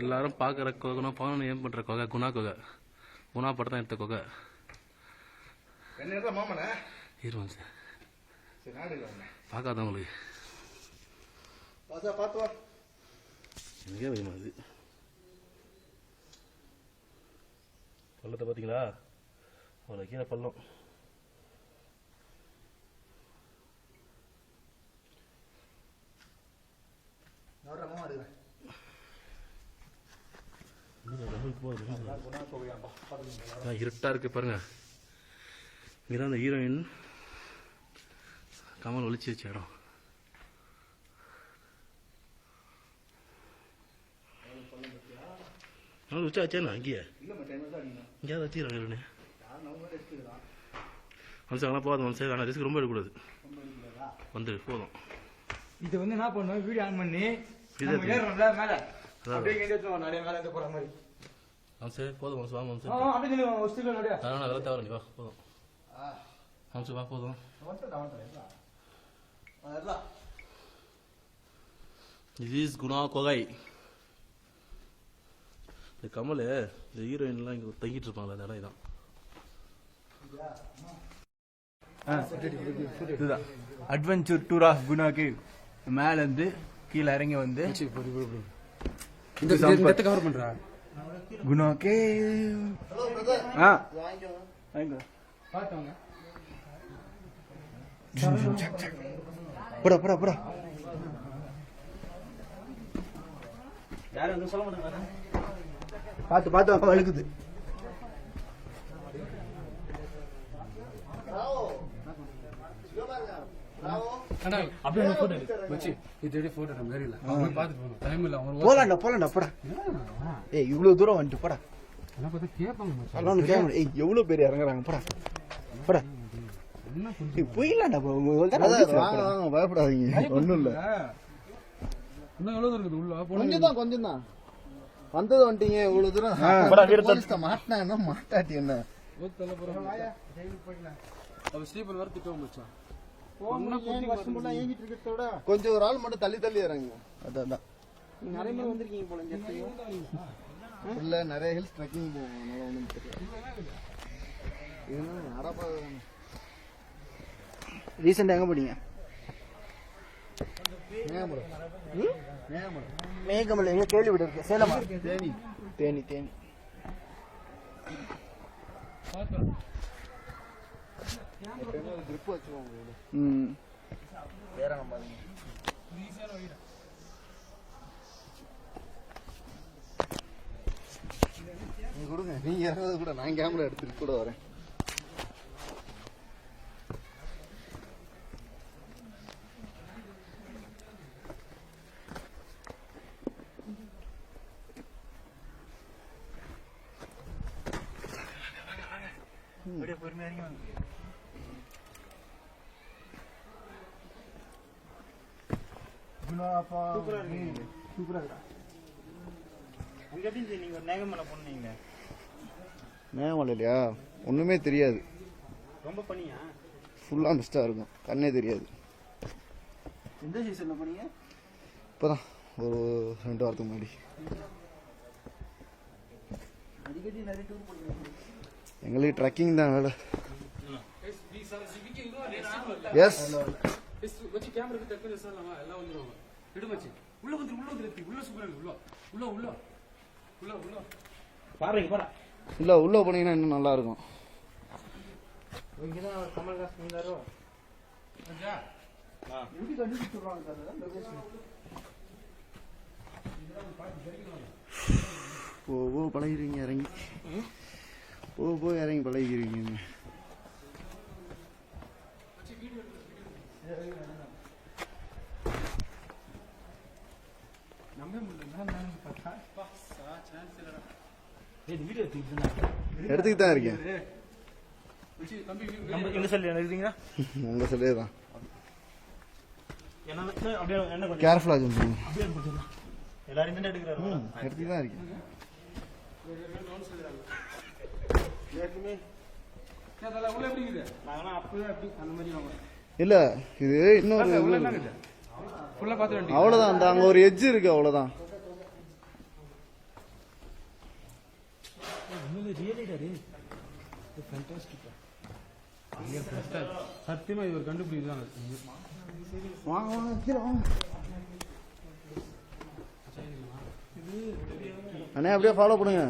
எல்லாரும் பார்க்குற கொகைனா பவன் ஏன் பண்ணுற கொகை குணா படம் தான் எடுத்த கொகை இருவாங்க சார் பார்க்காதவங்களுக்கு எனக்கே பயமாகுது. பள்ளத்தை பார்த்தீங்களா? அவ்வளோ கீழே பள்ளம். இருட்டா இருக்கு பாருங்க. இங்கதான் அந்த ஹீரோயின் கமல் ஒளிச்சு வச்ச இடம். வச்சா வச்சேண்ணா இங்கேயே இங்கேயாவது வச்சுக்கிறாங்க மனுஷங்களாம் போதும் மனுஷன். ஆனால் ரிஸ்க் ரொம்ப எடுக்கக்கூடாது. வந்து போதும். இது வந்து என்ன பண்ணுவோம், வீடியோ ஆன் பண்ணி சரி போதும் மனசு வாங்க அதெல்லாம் தவறு நீ வா போதும் மனசு வா போதும். இது இஸ் குணா கொகை. இந்த கமல் இந்த ஹீரோயின்லாம் இங்கே தங்கிட்டு இருப்பாங்களா அந்த இடம் இதான் adventure tour of Guna cave. மேல இருந்து கீழே இறங்கி வந்து கவர் பண்றா குணா கேவ். போடா போடா போடா. யாரும் சொல்ல மாட்டாங்க. பார்த்து பார்த்து வழுக்குது. இவ்வளவு தூரம் வந்துட்டு போடா. எவ்வளவு பேர் இறங்குறாங்க போடா போடா. போயிடலாம்டா பயப்படாதீங்க. ஒண்ணும் இல்ல. கொஞ்சம் தான் வந்தது வந்துட்டீங்க. இவ்வளவு தூரம் மாட்டினா மாட்டாட்டி என்ன கொஞ்சம் ஒரு ஆள் மட்டும் தள்ளி தள்ளி இறங்க. அதான் நிறைய பேர் வந்திருக்கீங்க போல. இல்ல நிறைய ஹில்ஸ் ட்ரெக்கிங் போவோம். ரீசெண்டா எங்க போனீங்க? மேகமலை எங்க கேள்விப்பட்டு இருக்கு. சேலமா? தேனி தேனி தேனி. கொடுங்க நீங்க இறங்குறது கூட நான் கேமரா எடுத்துட்டு கூட வரேன். மேகமலையா ஒண்ணுமே தெரியாது. ரொம்ப பனியா? ஃபுல்லா மிஸ்டா இருக்கும். கண்ணே தெரியாது. எந்த சீசன்ல போனீங்க? இப்பதான் ஒரு 2 வாரத்துக்கு முன்னாடி. அடிக்கடி நிறைய டூர் போறீங்க. எங்களுக்கு ட்ரெக்கிங் தான் வேலை. எஸ் வச்சி கேமரா கிட்ட டக்கு சொல்லலாமா? எல்லாம் வந்துருவாங்க. எடுமச்சி உள்ள வந்து உள்ள சூப்பரா இருக்கு. உள்ள பாருங்க பாரு. இல்ல உள்ள போனீங்கன்னா இன்னும் நல்லா இருக்கும். இங்க தான் கமல்ஹாசன் இருந்தாரோ. அஞ்சா ஊடி கண்டிச்சு சொல்றாங்க சார் லொகேஷன். போ பழகிறீங்க இறங்கி. போ இறங்கி பழகிறீங்க. எடுத்துக்கிட்டு தான் இருக்கேன். உங்க சொல்லே தான் கேர்ஃபுல்லா எடுத்துக்கிட்டு தான் இருக்கேன். இல்ல இது இன்னொரு அவ்வளவுதான். அந்த அங்க ஒரு எட்ஜ் இருக்கு அவ்வளவுதான். சத்தியமா இவர் கண்டுபிடிக்கிறாங்க. வாங்க வாங்க கீழே வாங்க அண்ணே, அப்படியே ஃபாலோ பண்ணுங்க.